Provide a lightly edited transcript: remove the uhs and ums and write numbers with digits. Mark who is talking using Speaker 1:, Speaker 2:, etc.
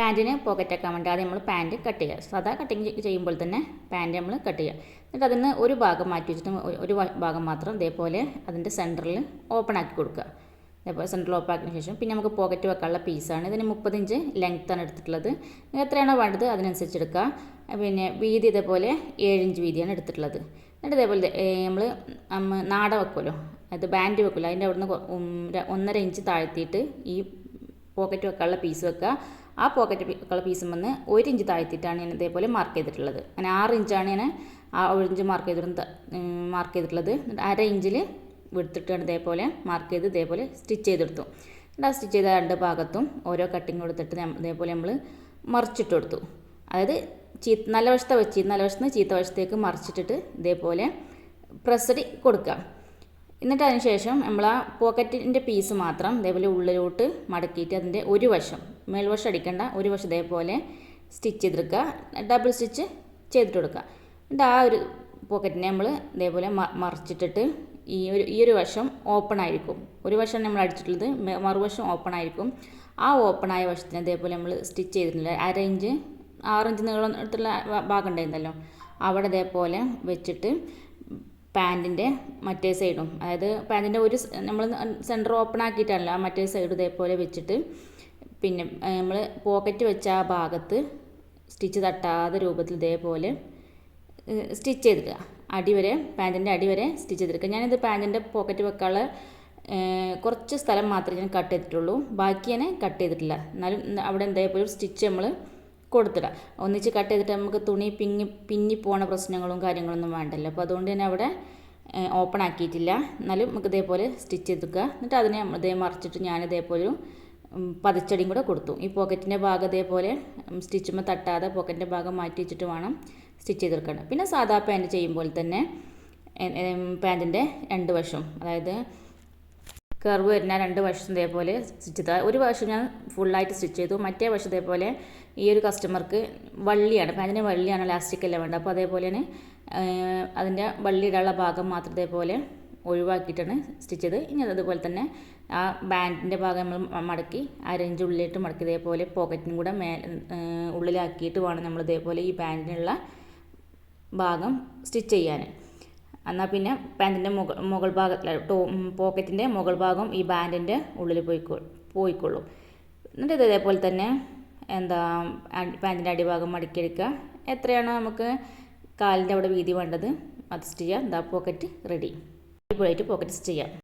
Speaker 1: പാൻറ്റിന് pocket ആക്കാൻ വേണ്ടി ആദ്യം നമ്മൾ പാൻറ്റ് കട്ട് ചെയ്യുക. സാധാ കട്ടിങ് ചെയ്യുമ്പോൾ തന്നെ പാൻറ്റ് നമ്മൾ കട്ട് ചെയ്യുക. എന്നിട്ട് അതിന് ഒരു ഭാഗം മാറ്റി വെച്ചിട്ട് ഒരു ഭാഗം മാത്രം ഇതേപോലെ അതിൻ്റെ സെൻറ്ററിൽ ഓപ്പൺ ആക്കി കൊടുക്കുക. ഇതേപോലെ സെൻറ്ററിൽ ഓപ്പൺ ആക്കിയതിന് ശേഷം പിന്നെ നമുക്ക് പോക്കറ്റ് വെക്കാനുള്ള പീസാണ്. ഇതിന് 30 ഇഞ്ച് ലെങ്ത്താണ് എടുത്തിട്ടുള്ളത്. എത്രയാണോ വേണ്ടത് അതിനനുസരിച്ച് എടുക്കുക. പിന്നെ വീതി ഇതേപോലെ 7 ഇഞ്ച് വീതിയാണ് എടുത്തിട്ടുള്ളത്. എന്നിട്ട് ഇതേപോലെ നമ്മൾ നാട വെക്കുമല്ലോ, അത് ബാൻഡ് വെക്കുമല്ലോ, അതിൻ്റെ അവിടുന്ന് 1.5 ഇഞ്ച് താഴ്ത്തിയിട്ട് ഈ പോക്കറ്റ് വെക്കാനുള്ള പീസ് വെക്കുക. ആ പോക്കറ്റ് വെക്കാനുള്ള പീസും വന്ന് 1 ഇഞ്ച് താഴ്ത്തിയിട്ടാണ് ഞാൻ ഇതേപോലെ മാർക്ക് ചെയ്തിട്ടുള്ളത്. അങ്ങനെ 6 ഇഞ്ചാണ് ഞാൻ ആ 1 ഇഞ്ച് മാർക്ക് ചെയ്തിട്ടുള്ളത്. എന്നിട്ട് 1/2 ഇഞ്ചിൽ എടുത്തിട്ടാണ് ഇതേപോലെ മാർക്ക് ചെയ്ത് ഇതേപോലെ സ്റ്റിച്ച് ചെയ്തെടുത്തു. എന്നിട്ട് ആ സ്റ്റിച്ച് ചെയ്ത 2 ഭാഗത്തും ഓരോ കട്ടിങ് കൊടുത്തിട്ട് ഇതേപോലെ നമ്മൾ മറിച്ചിട്ട് കൊടുത്തു. അതായത് നല്ല വശത്തെ വെച്ച് നല്ല വശത്ത് നിന്ന് ചീത്ത വശത്തേക്ക് മറിച്ചിട്ടിട്ട് ഇതേപോലെ പ്രസ്സടി കൊടുക്കുക. എന്നിട്ട് അതിന് ശേഷം നമ്മൾ ആ പോക്കറ്റിൻ്റെ പീസ് മാത്രം ഇതേപോലെ ഉള്ളിലോട്ട് മടക്കിയിട്ട് അതിൻ്റെ ഒരു വശം, മേൽവശം അടിക്കേണ്ട, ഒരു വശം ഇതേപോലെ സ്റ്റിച്ച് ചെയ്തെടുക്കുക. ഡബിൾ സ്റ്റിച്ച് ചെയ്തിട്ട് കൊടുക്കുക. എന്നിട്ട് ആ ഒരു പോക്കറ്റിനെ നമ്മൾ ഇതേപോലെ മറിച്ചിട്ടിട്ട് ഈ ഒരു വശം ഓപ്പൺ ആയിരിക്കും. ഒരു വശം നമ്മൾ അടിച്ചിട്ടുള്ളത്, മറുവശം ഓപ്പൺ ആയിരിക്കും. ആ ഓപ്പണായ വശത്തിന് ഇതേപോലെ നമ്മൾ സ്റ്റിച്ച് ചെയ്തിട്ടുണ്ട്. 1/2 ഇഞ്ച് 6 ഇഞ്ച് നീളം എടുത്തുള്ള ഭാഗം ഉണ്ടായിരുന്നല്ലോ, അവിടെ ഇതേപോലെ വെച്ചിട്ട് പാൻറ്റിൻ്റെ മറ്റേ സൈഡും, അതായത് പാൻറ്റിൻ്റെ ഒരു നമ്മൾ സെൻറ്റർ ഓപ്പൺ ആക്കിയിട്ടാണല്ലോ, ആ മറ്റേ സൈഡ് ഇതേപോലെ വെച്ചിട്ട് പിന്നെ നമ്മൾ പോക്കറ്റ് വെച്ച ആ ഭാഗത്ത് സ്റ്റിച്ച് തട്ടാത്ത രൂപത്തിൽ ഇതേപോലെ സ്റ്റിച്ച് ചെയ്തിടുക. അടിവരെ, പാൻറ്റിൻ്റെ അടിവരെ സ്റ്റിച്ച് ചെയ്തെടുക്കുക. ഞാനിത് പാൻറ്റിൻ്റെ പോക്കറ്റ് വെക്കാനുള്ള കുറച്ച് സ്ഥലം മാത്രമേ ഞാൻ കട്ട് ചെയ്തിട്ടുള്ളൂ, ബാക്കി ഞാൻ കട്ട് ചെയ്തിട്ടില്ല. എന്നാലും അവിടെ ഇതേപോലെ സ്റ്റിച്ച് നമ്മൾ കൊടുത്തിടാം. ഒന്നിച്ച് കട്ട് ചെയ്തിട്ട് നമുക്ക് തുണി പിന്നി പോണ പ്രശ്നങ്ങളും കാര്യങ്ങളൊന്നും വേണ്ടല്ലോ. അപ്പോൾ അതുകൊണ്ട് തന്നെ അവിടെ ഓപ്പൺ ആക്കിയിട്ടില്ല. എന്നാലും നമുക്ക് ഇതേപോലെ സ്റ്റിച്ച് ചെയ്തെടുക്കുക. എന്നിട്ട് അതിനെ ഇതേ മറിച്ചിട്ട് ഞാനിതേപോലെ പതിച്ചടിയും കൂടെ കൊടുത്തു. ഈ പോക്കറ്റിൻ്റെ ഭാഗം ഇതേപോലെ സ്റ്റിച്ചുമ്പോൾ തട്ടാതെ പോക്കറ്റിൻ്റെ ഭാഗം മാറ്റി വെച്ചിട്ട് വേണം സ്റ്റിച്ച് ചെയ്തെടുക്കണം. പിന്നെ സാധാ പാൻറ്റ് ചെയ്യുമ്പോൾ തന്നെ പാൻറ്റിൻ്റെ 2 വശം, അതായത് കർവ് വരുന്ന 2 വശം ഇതേപോലെ സ്റ്റിച്ച് ചെയ്താൽ, ഒരു വശം ഞാൻ ഫുള്ളായിട്ട് സ്റ്റിച്ച് ചെയ്തു, മറ്റേ വശം ഇതേപോലെ ഈ ഒരു കസ്റ്റമർക്ക് വള്ളിയാണ്, പാൻറ്റിന് വള്ളിയാണ്, ലാസ്റ്റിക് അല്ല വേണ്ടത്. അപ്പോൾ അതേപോലെ തന്നെ അതിൻ്റെ വള്ളിയിടാനുള്ള ഭാഗം മാത്രം ഇതേപോലെ ഒഴിവാക്കിയിട്ടാണ് സ്റ്റിച്ച് ചെയ്ത്. ഇനി അതുപോലെ തന്നെ ആ ബാൻഡിൻ്റെ ഭാഗം നമ്മൾ മടക്കി 1/2 ഇഞ്ച് ഉള്ളിലിട്ട് മടക്കി ഇതേപോലെ പോക്കറ്റിനും കൂടെ ഉള്ളിലാക്കിയിട്ട് വേണം നമ്മൾ ഇതേപോലെ ഈ പാൻറ്റിനുള്ള ഭാഗം സ്റ്റിച്ച് ചെയ്യാൻ. എന്നാൽ പിന്നെ പാൻറ്റിൻ്റെ മുകൾ ഭാഗം, പോക്കറ്റിൻ്റെ മുകൾ ഭാഗം ഈ ബാൻഡിൻ്റെ ഉള്ളിൽ പോയിക്കൊള്ളും. എന്നിട്ട് ഇതേപോലെ തന്നെ പാൻറ്റിൻ്റെ അടിഭാഗം മടക്കിയെടുക്കുക. എത്രയാണോ നമുക്ക് കാലിൻ്റെ അവിടെ വീതി വേണ്ടത് അത് സ്റ്റിച്ച് ചെയ്യാം. Pocket ready. അടിപൊളിയായിട്ട് പോക്കറ്റ് സ്റ്റിച്ച് ചെയ്യാം.